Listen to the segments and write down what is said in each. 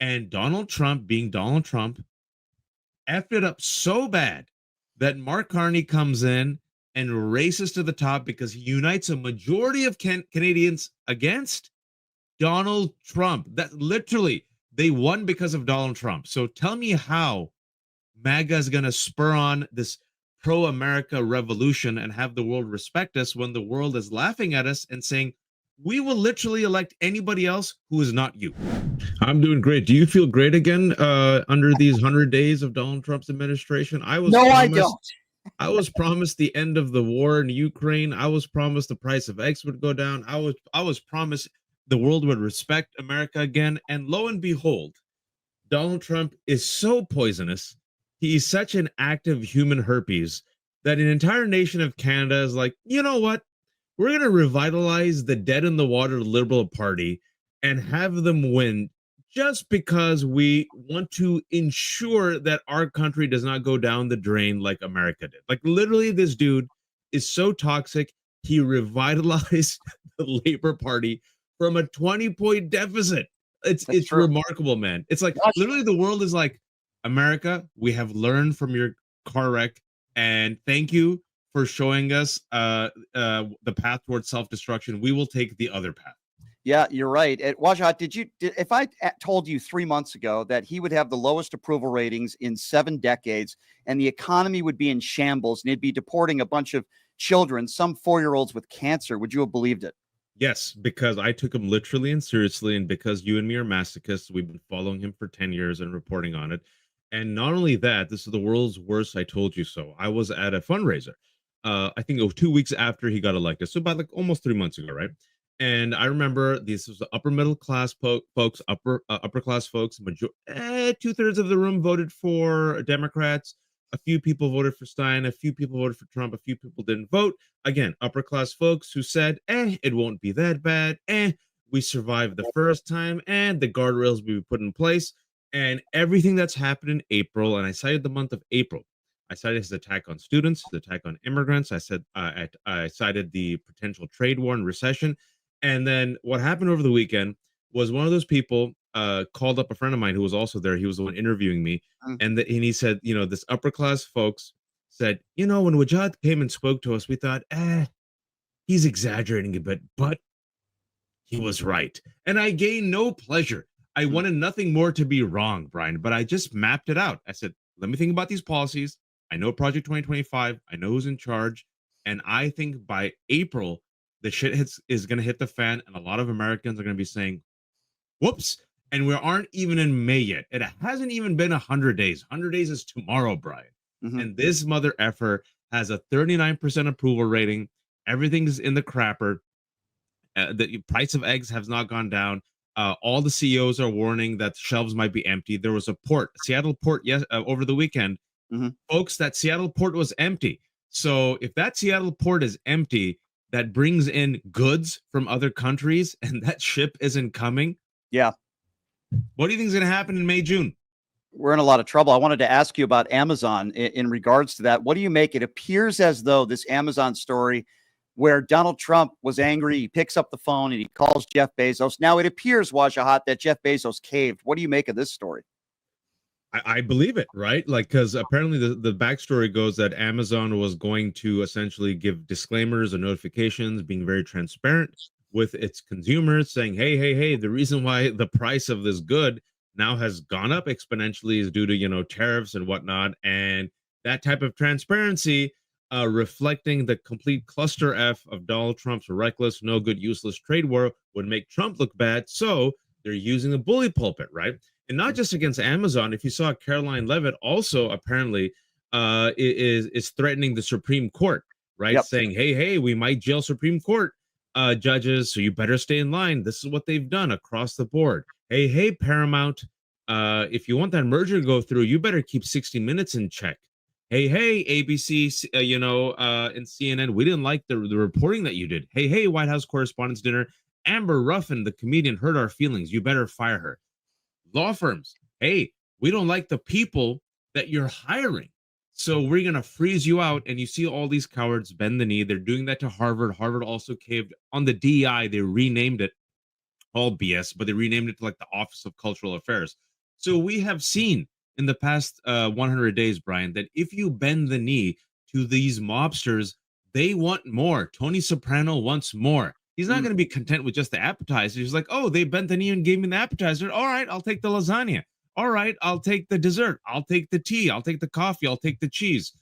And Donald Trump, being Donald Trump, effed it up so bad that Mark Carney comes in and races to the top because he unites a majority of Canadians against Donald Trump. That literally, they won because of Donald Trump. So tell me how MAGA is going to spur on this pro America revolution and have the world respect us when the world is laughing at us and saying, we will literally elect anybody else who is not you. I'm doing great. Do you feel great again under these 100 days of Donald Trump's administration? I don't. I was promised the end of the war in Ukraine. I was promised the price of eggs would go down. I was promised the world would respect America again. And lo and behold, Donald Trump is so poisonous. He's such an active human herpes that an entire nation of Canada is like, you know what? We're going to revitalize the dead in the water Liberal Party and have them win just because we want to ensure that our country does not go down the drain like America did. Like literally, this dude is so toxic. He revitalized the Labor Party from a 20-point deficit. It's true. Remarkable, man. It's like literally the world is like, America, we have learned from your car wreck, and thank you for showing us the path towards self-destruction. We will take the other path. Yeah, you're right. Wajahat, if I told you 3 months ago that he would have the lowest approval ratings in 7 decades and the economy would be in shambles and he'd be deporting a bunch of children, some 4-year-olds with cancer, would you have believed it? Yes, because I took him literally and seriously, and because you and me are masochists, we've been following him for 10 years and reporting on it. And not only that, this is the world's worst I told you so. I was at a fundraiser. I think it was 2 weeks after he got elected. So about like almost 3 months ago, right? And I remember this was the upper middle class folks, upper class folks. 2/3 of the room voted for Democrats. A few people voted for Stein. A few people voted for Trump. A few people didn't vote. Again, upper class folks who said, it won't be that bad. We survived the first time, and the guardrails will be put in place. And everything that's happened in April, and I cited the month of April. I cited his attack on students, his attack on immigrants. I said I cited the potential trade war and recession. And then what happened over the weekend was one of those people called up a friend of mine who was also there. He was the one interviewing me. And he said, this upper class folks said, when Wajahat came and spoke to us, we thought, he's exaggerating a bit, but he was right. And I gained no pleasure. I wanted nothing more to be wrong, Brian, but I just mapped it out. I said, let me think about these policies. I know Project 2025. I know who's in charge. And I think by April, the shit is going to hit the fan, and a lot of Americans are going to be saying, whoops. And we aren't even in May yet. It hasn't even been 100 days. 100 days is tomorrow, Brian. And this mother effer has a 39% approval rating. Everything's in the crapper. The price of eggs has not gone down. All the CEOs are warning that shelves might be empty. There was a Seattle port, over the weekend. Folks, that Seattle port was empty. So if that Seattle port is empty, that brings in goods from other countries, and that ship isn't coming. Yeah. What do you think is going to happen in May, June? We're in a lot of trouble. I wanted to ask you about Amazon in regards to that. What do you make? It appears as though this Amazon story where Donald Trump was angry, he picks up the phone and he calls Jeff Bezos. Now it appears, Wajahat, that Jeff Bezos caved. What do you make of this story? I believe it, right? Like, because apparently the backstory goes that Amazon was going to essentially give disclaimers and notifications, being very transparent with its consumers, saying, hey, the reason why the price of this good now has gone up exponentially is due to, tariffs and whatnot. And that type of transparency, reflecting the complete cluster F of Donald Trump's reckless, no good, useless trade war would make Trump look bad. So they're using the bully pulpit, right? And not just against Amazon. If you saw Caroline Leavitt also apparently is threatening the Supreme Court, right? Saying, hey, we might jail Supreme Court judges, so you better stay in line. This is what they've done across the board. Hey, Paramount, if you want that merger to go through, you better keep 60 Minutes in check. Hey, ABC, and CNN, we didn't like the reporting that you did. Hey, White House Correspondents' Dinner, Amber Ruffin, the comedian, hurt our feelings. You better fire her. Law firms, hey, we don't like the people that you're hiring, so we're going to freeze you out. And you see all these cowards bend the knee. They're doing that to Harvard. Harvard also caved on the DEI. They renamed it, all BS, but they renamed it to like the Office of Cultural Affairs. So we have seen in the past 100 days, Brian, that if you bend the knee to these mobsters, they want more. Tony Soprano wants more. He's not Mm. going to be content with just the appetizer. He's like, oh, they bent the knee and gave me the appetizer. All right, I'll take the lasagna. All right, I'll take the dessert. I'll take the tea. I'll take the coffee. I'll take the cheese.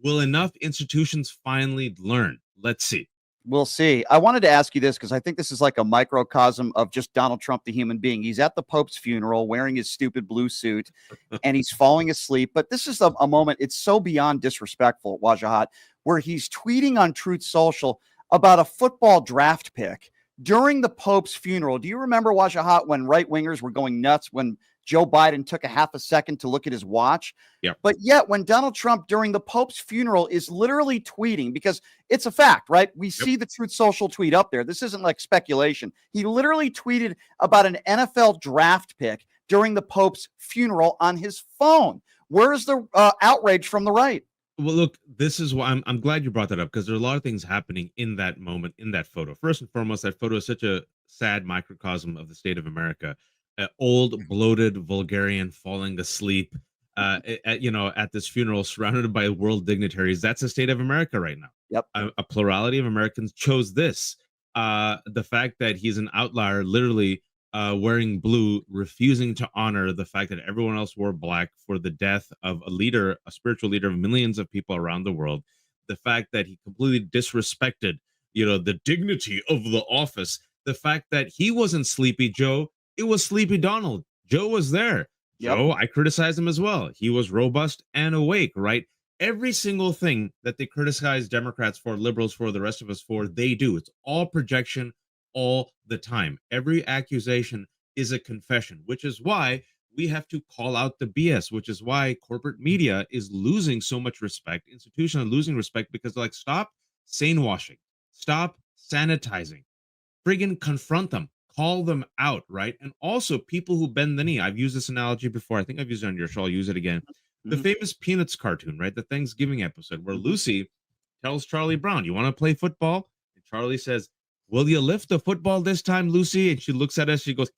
Will enough institutions finally learn? Let's see. We'll see. I wanted to ask you this because I think this is like a microcosm of just Donald Trump, the human being. He's at the Pope's funeral wearing his stupid blue suit and he's falling asleep. But this is a moment, it's so beyond disrespectful, Wajahat, where he's tweeting on Truth Social about a football draft pick during the Pope's funeral. Do you remember, Wajahat, when right wingers were going nuts when Joe Biden took a half a second to look at his watch? Yeah. But yet, when Donald Trump during the Pope's funeral is literally tweeting, because it's a fact, right? We see the Truth Social tweet up there. This isn't like speculation. He literally tweeted about an NFL draft pick during the Pope's funeral on his phone. Where is the outrage from the right? Well, look, this is why I'm glad you brought that up, because there are a lot of things happening in that moment, in that photo. First and foremost, that photo is such a sad microcosm of the state of America. Old, bloated vulgarian falling asleep, at this funeral, surrounded by world dignitaries. That's the state of America right now. Yep. A plurality of Americans chose this. The fact that he's an outlier, literally wearing blue, refusing to honor the fact that everyone else wore black for the death of a leader, a spiritual leader of millions of people around the world. The fact that he completely disrespected, the dignity of the office. The fact that he wasn't Sleepy Joe, it was Sleepy Donald. Joe was there. Yep. Joe, I criticized him as well. He was robust and awake, right? Every single thing that they criticize Democrats for, liberals for, the rest of us for, they do. It's all projection all the time. Every accusation is a confession, which is why we have to call out the BS, which is why corporate media is losing so much respect, institutions are losing respect, because they're like, stop sane washing, stop sanitizing, friggin' confront them, call them out, right? And also people who bend the knee. I've used this analogy before. I think I've used it on your show. I'll use it again. The famous Peanuts cartoon, right? The Thanksgiving episode where Lucy tells Charlie Brown, you want to play football? And Charlie says, will you lift the football this time, Lucy? And she looks at us, she goes,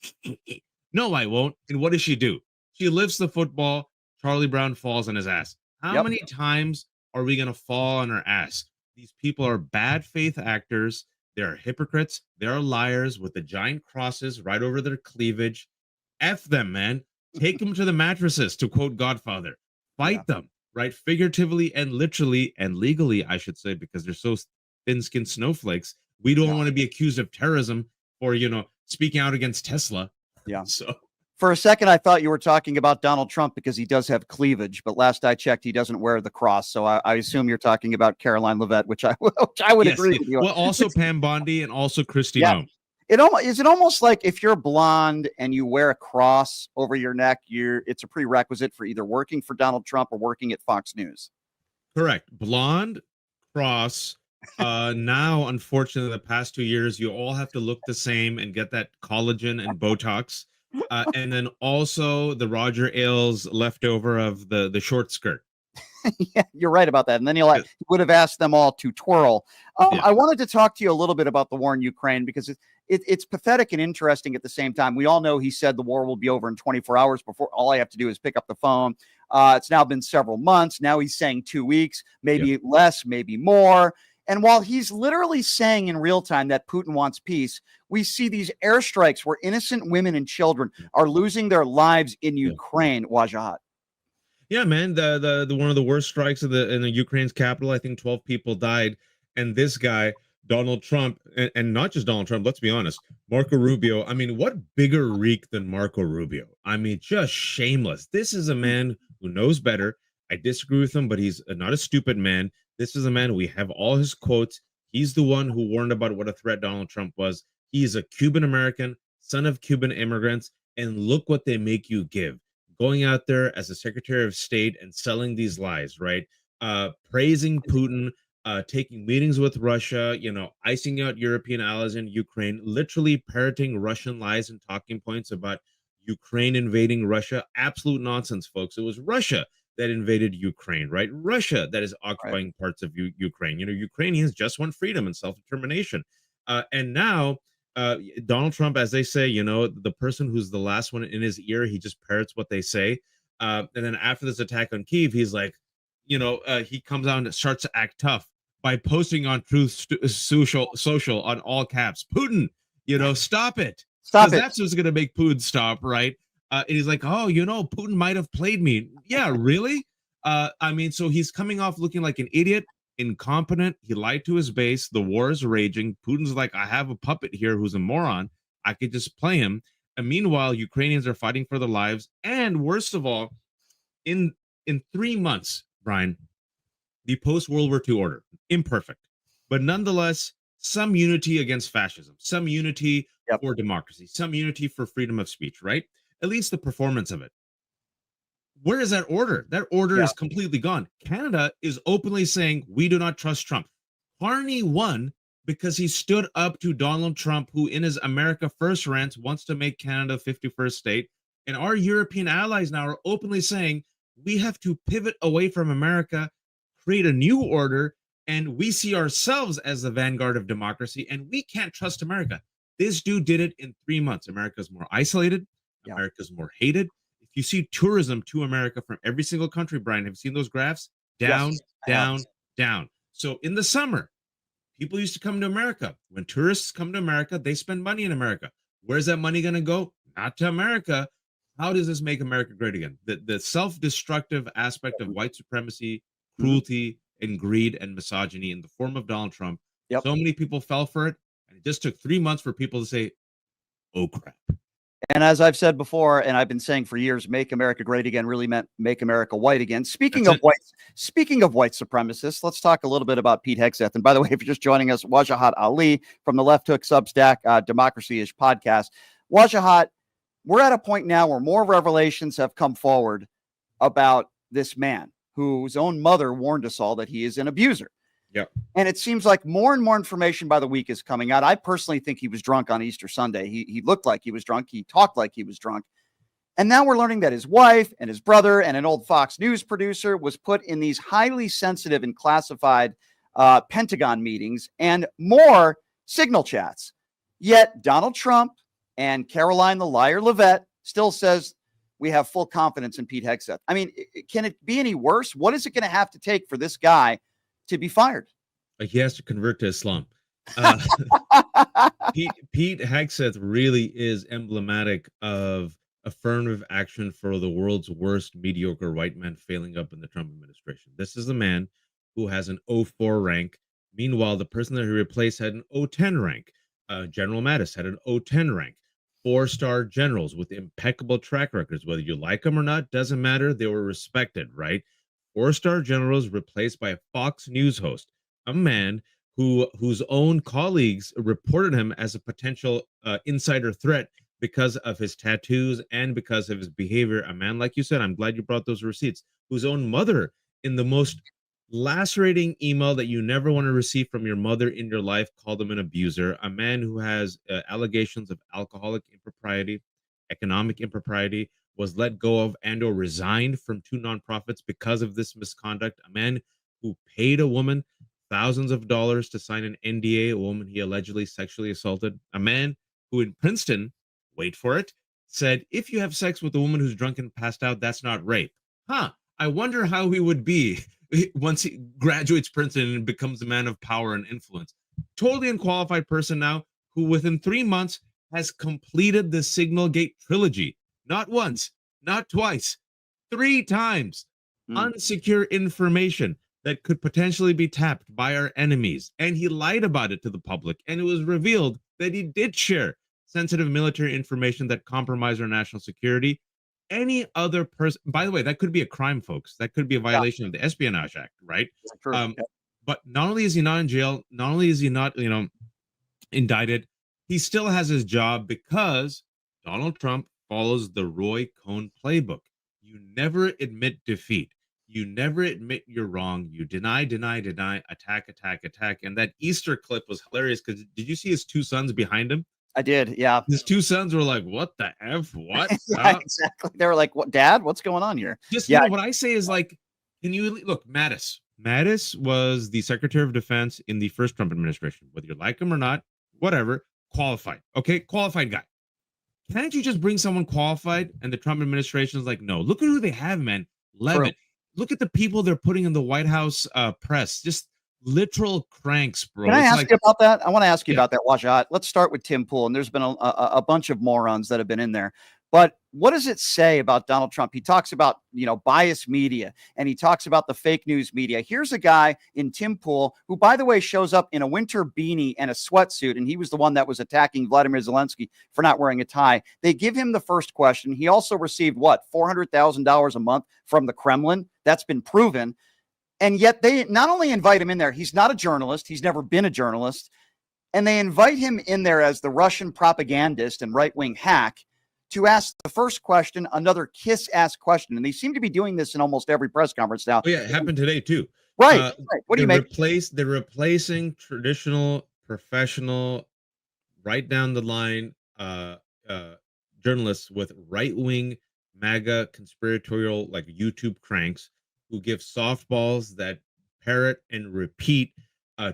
no, I won't. And what does she do? She lifts the football. Charlie Brown falls on his ass. How many times are we going to fall on our ass? These people are bad faith actors. They're hypocrites. They're liars with the giant crosses right over their cleavage. F them, man. Take them to the mattresses, to quote Godfather. Fight them, right? Figuratively and literally and legally, I should say, because they're so thin-skinned snowflakes. We don't want to be accused of terrorism for, speaking out against Tesla. Yeah. So for a second, I thought you were talking about Donald Trump because he does have cleavage, but last I checked, he doesn't wear the cross. So I assume you're talking about Caroline Levitt, which I would agree with you. Well, also Pam Bondi and also Kristi Noem. Is it almost like if you're blonde and you wear a cross over your neck, it's a prerequisite for either working for Donald Trump or working at Fox News? Correct. Blonde, cross. Now, unfortunately, the past 2 years, you all have to look the same and get that collagen and Botox. And then also the Roger Ailes leftover of the short skirt. Yeah, you're right about that. And then he would have asked them all to twirl. I wanted to talk to you a little bit about the war in Ukraine because it's pathetic and interesting at the same time. We all know he said the war will be over in 24 hours before all I have to do is pick up the phone. It's now been several months. Now he's saying 2 weeks, maybe less, maybe more. And while he's literally saying in real time that Putin wants peace, we see these airstrikes where innocent women and children are losing their lives in Ukraine, Wajahat. Yeah, man, the one of the worst strikes in the Ukraine's capital. I think 12 people died, and this guy Donald Trump, and not just Donald Trump. Let's be honest, Marco Rubio. I mean, what bigger reek than Marco Rubio? I mean, just shameless. This is a man who knows better. I disagree with him, but he's not a stupid man. This is a man. We have all his quotes. He's the one who warned about what a threat Donald Trump was. He's a Cuban American, son of Cuban immigrants, and look what they make you give. Going out there as a Secretary of State and selling these lies, right? Praising Putin, taking meetings with Russia, icing out European allies in Ukraine, literally parroting Russian lies and talking points about Ukraine invading Russia. Absolute nonsense, folks. It was Russia that invaded Ukraine, right? Russia that is occupying parts of Ukraine. Ukrainians just want freedom and self-determination. And now Donald Trump, as they say, the person who's the last one in his ear, he just parrots what they say. And then after this attack on Kyiv, he's like, he comes out and starts to act tough by posting on Truth Social on all caps, Putin, stop it. Stop Because it. that's what's going to make Putin stop, right? And he's like, oh, Putin might have played me. Yeah, really? So he's coming off looking like an idiot, incompetent. He lied to his base. The war is raging. Putin's like, I have a puppet here who's a moron. I could just play him. And meanwhile, Ukrainians are fighting for their lives. And worst of all, in 3 months, Brian, the post-World War II order, imperfect, but nonetheless, some unity against fascism, some unity for democracy, some unity for freedom of speech, right? At least the performance of it. Where is that order? That order is completely gone. Canada is openly saying we do not trust Trump. Carney won because he stood up to Donald Trump, who in his America First rant wants to make Canada 51st state. And our European allies now are openly saying we have to pivot away from America, create a new order, and we see ourselves as the vanguard of democracy, and we can't trust America. This dude did it in 3 months. America's more isolated. America's more hated. If you see tourism to America from every single country, Brian, have you seen those graphs? Down, down, down. So in the summer, people used to come to America. When tourists come to America, they spend money in America. Where's that money going to go? Not to America. How does this make America great again? The self-destructive aspect of white supremacy, cruelty, and greed and misogyny in the form of Donald Trump. So many people fell for it, and it just took 3 months for people to say, oh, crap. And as I've said before, and I've been saying for years, "Make America Great Again" really meant "Make America White Again." Speaking of white supremacists, let's talk a little bit about Pete Hegseth. And by the way, if you're just joining us, Wajahat Ali from the Left Hook Substack Democracy-ish podcast. Wajahat, we're at a point now where more revelations have come forward about this man whose own mother warned us all that he is an abuser. Yep. And it seems like more and more information by the week is coming out. I personally think he was drunk on Easter Sunday. He looked like he was drunk. He talked like he was drunk. And now we're learning that his wife and his brother and an old Fox News producer was put in these highly sensitive and classified Pentagon meetings and more signal chats. Yet Donald Trump and Caroline the Liar Levitt still says we have full confidence in Pete Hegseth. I mean, can it be any worse? What is it going to have to take for this guy to be fired? He has to convert to Islam. Pete Hegseth really is emblematic of affirmative action for the world's worst mediocre white man failing up in the Trump administration. This is the man who has an 04 rank. Meanwhile, the person that he replaced had an 010 rank. General Mattis had an 010 rank. 4-star generals with impeccable track records. Whether you like them or not, doesn't matter. They were respected, right? 4-star generals replaced by a Fox News host, a man whose own colleagues reported him as a potential insider threat because of his tattoos and because of his behavior. A man, like you said, I'm glad you brought those receipts, whose own mother, in the most lacerating email that you never want to receive from your mother in your life, called him an abuser. A man who has allegations of alcoholic impropriety, economic impropriety, was let go of and or resigned from 2 nonprofits because of this misconduct. A man who paid a woman thousands of dollars to sign an NDA, a woman he allegedly sexually assaulted. A man who in Princeton, wait for it, said, if you have sex with a woman who's drunk and passed out, that's not rape. I wonder how he would be once he graduates Princeton and becomes a man of power and influence. Totally unqualified person now who within 3 months has completed the Signalgate trilogy. Not once, not twice, 3 times. Unsecure information that could potentially be tapped by our enemies. And he lied about it to the public. And it was revealed that he did share sensitive military information that compromised our national security. Any other person, by the way, that could be a crime, folks. That could be a violation of the Espionage Act, right? But not only is he not in jail, not only is he not, indicted, he still has his job because Donald Trump follows the Roy Cohn playbook. You never admit defeat. You never admit you're wrong. You deny, attack. And that Easter clip was hilarious because did you see his 2 sons behind him? I did, yeah. His 2 sons were like, what the F? What? Yeah, exactly. They were like, what, Dad? What's going on here? Just, what I say is like, can you look, Mattis? Mattis was the Secretary of Defense in the first Trump administration. Whether you like him or not, whatever. qualified. Okay, qualified guy. Can't you just bring someone qualified? And the Trump administration is like, no. Look at who they have, man. True. Levitt. Look at the people they're putting in the White House press. Just literal cranks, bro. Can I It's ask like, you about that? I want to ask you yeah, about that, Wajahat. Let's start with Tim Pool, and there's been a bunch of morons that have been in there. But what does it say about Donald Trump? He talks about, biased media, and he talks about the fake news media. Here's a guy in Tim Pool who, by the way, shows up in a winter beanie and a sweatsuit, and he was the one that was attacking Vladimir Zelensky for not wearing a tie. They give him the first question. He also received, what, $400,000 a month from the Kremlin? That's been proven. And yet they not only invite him in there, he's not a journalist. He's never been a journalist. And they invite him in there as the Russian propagandist and right-wing hack to ask the first question, another kiss-ass question. And they seem to be doing this in almost every press conference now. oh yeah, it happened today too. Right. Right. What do you make? They're replacing traditional, professional, right down the line journalists with right-wing MAGA conspiratorial like YouTube cranks who give softballs that parrot and repeat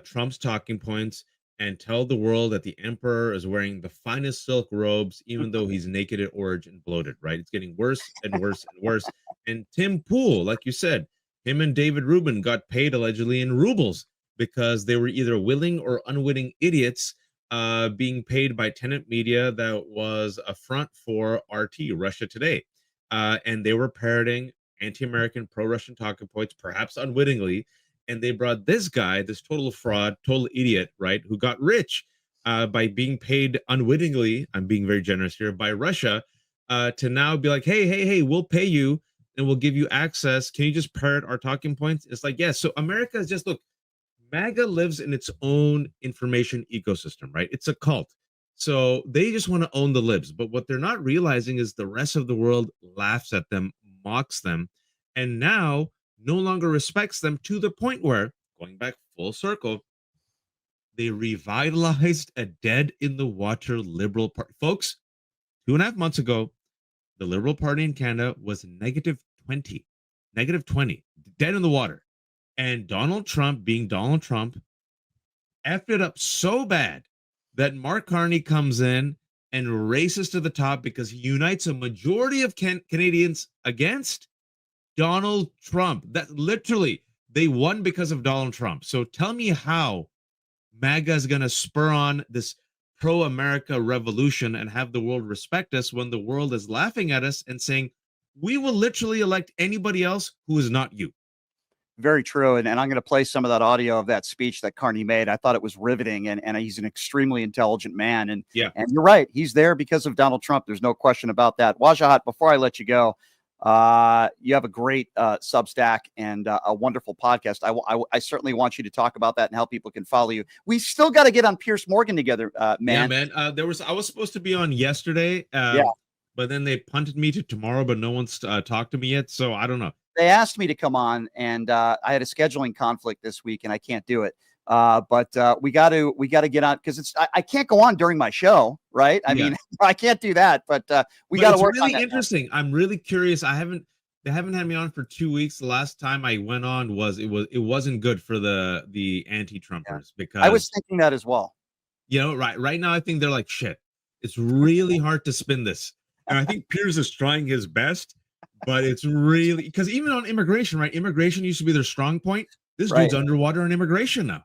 Trump's talking points and tell the world that the emperor is wearing the finest silk robes, even though he's naked at origin and bloated, right? It's getting worse and worse and worse. And Tim Pool, like you said, him and David Rubin got paid allegedly in rubles because they were either willing or unwitting idiots being paid by tenant media that was a front for RT, Russia Today. And they were parroting anti-American, pro-Russian talking points, perhaps unwittingly. And they brought this guy, this total fraud, total idiot, right, who got rich by being paid unwittingly, I'm being very generous here, by Russia, to now be like, hey, we'll pay you and we'll give you access. Can you just parrot our talking points? It's like, yes. So America is just, look, MAGA lives in its own information ecosystem, right? It's a cult. So they just want to own the libs. But what they're not realizing is the rest of the world laughs at them, mocks them, and now no longer respects them to the point where, going back full circle, they revitalized a dead in the water liberal party. Folks, 2.5 months ago, the Liberal Party in Canada was negative 20, dead in the water. And Donald Trump, being Donald Trump, effed it up so bad that Mark Carney comes in and races to the top because he unites a majority of Canadians against Donald Trump. That literally, they won because of Donald Trump. So tell me how MAGA is going to spur on this pro-America revolution and have the world respect us when the world is laughing at us and saying, we will literally elect anybody else who is not you. Very true. And I'm going to play some of that audio of that speech that Carney made. I thought it was riveting, and he's an extremely intelligent man. And yeah, and you're right. He's there because of Donald Trump. There's no question about that. Wajahat, before I let you go, you have a great Substack and a wonderful podcast. I certainly want you to talk about that and how people can follow you. We still got to get on Piers Morgan together, man. Yeah, man. I was supposed to be on yesterday, but then they punted me to tomorrow, but no one's talked to me yet. So I don't know. They asked me to come on, and I had a scheduling conflict this week, and I can't do it. But we got to get on because I can't go on during my show, right? I mean, I can't do that. But we got to work. Really interesting. I'm really curious. They haven't had me on for 2 weeks. The last time I went on it wasn't good for the anti-Trumpers because I was thinking that as well. Right now I think they're like, shit. It's really hard to spin this, and I think Piers is trying his best. But it's really because even on immigration, right? Immigration used to be their strong point. This dude's underwater on immigration now.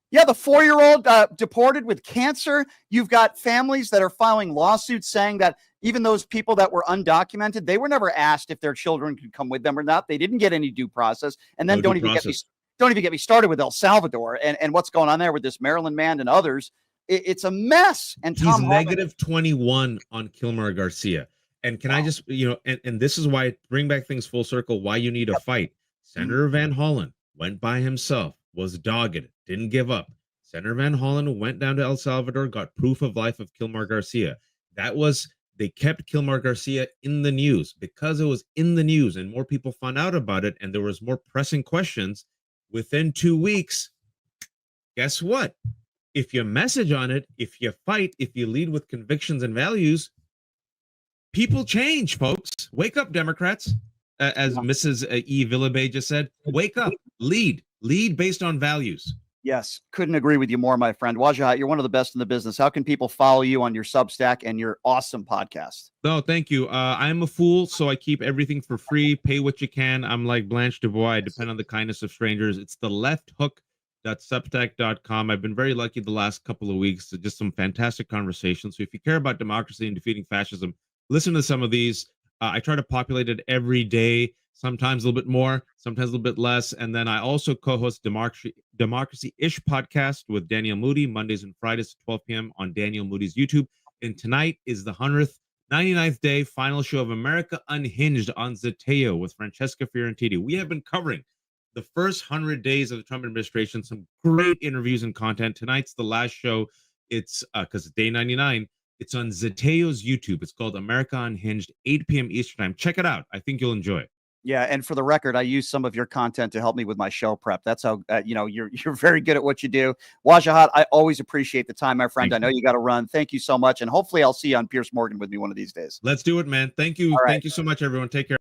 Yeah, the 4-year-old deported with cancer. You've got families that are filing lawsuits saying that even those people that were undocumented, they were never asked if their children could come with them or not. They didn't get any due process. And then don't even get me started with El Salvador and what's going on there with this Maryland man and others. It's a mess. And he's negative 21 on Kilmer Garcia. And can I just, and this is why, bring back things full circle, why you need a fight. Senator Van Hollen went by himself, was dogged, didn't give up. Senator Van Hollen went down to El Salvador, got proof of life of Kilmer Garcia. They kept Kilmer Garcia in the news because it was in the news and more people found out about it and there was more pressing questions. Within 2 weeks, guess what? If you message on it, if you fight, if you lead with convictions and values, people change, folks. Wake up, Democrats. As Mrs. E. Villabay just said, wake up, lead based on values. Yes, couldn't agree with you more, my friend. Wajahat, you're one of the best in the business. How can people follow you on your Substack and your awesome podcast? No, thank you. I'm a fool, so I keep everything for free. Pay what you can. I'm like Blanche Dubois. I depend on the kindness of strangers. It's the lefthook.substack.com. I've been very lucky the last couple of weeks. Just some fantastic conversations. So if you care about democracy and defeating fascism, listen to some of these. I try to populate it every day, sometimes a little bit more, sometimes a little bit less. And then I also co-host Democracy-ish podcast with Daniel Moody, Mondays and Fridays at 12 p.m. on Daniel Moody's YouTube. And tonight is the 99th day, final show of America Unhinged on Zeteo with Francesca Fiorentini. We have been covering the first 100 days of the Trump administration, some great interviews and content. Tonight's the last show. It's because it's day 99. It's on Zeteo's YouTube. It's called America Unhinged, 8 p.m. Eastern time. Check it out. I think you'll enjoy it. Yeah, and for the record, I use some of your content to help me with my show prep. That's how you're very good at what you do. Wajahat, I always appreciate the time, my friend. I know you got to run. Thank you so much, and hopefully I'll see you on Piers Morgan with me one of these days. Let's do it, man. Thank you. Thank you so much, everyone. Take care.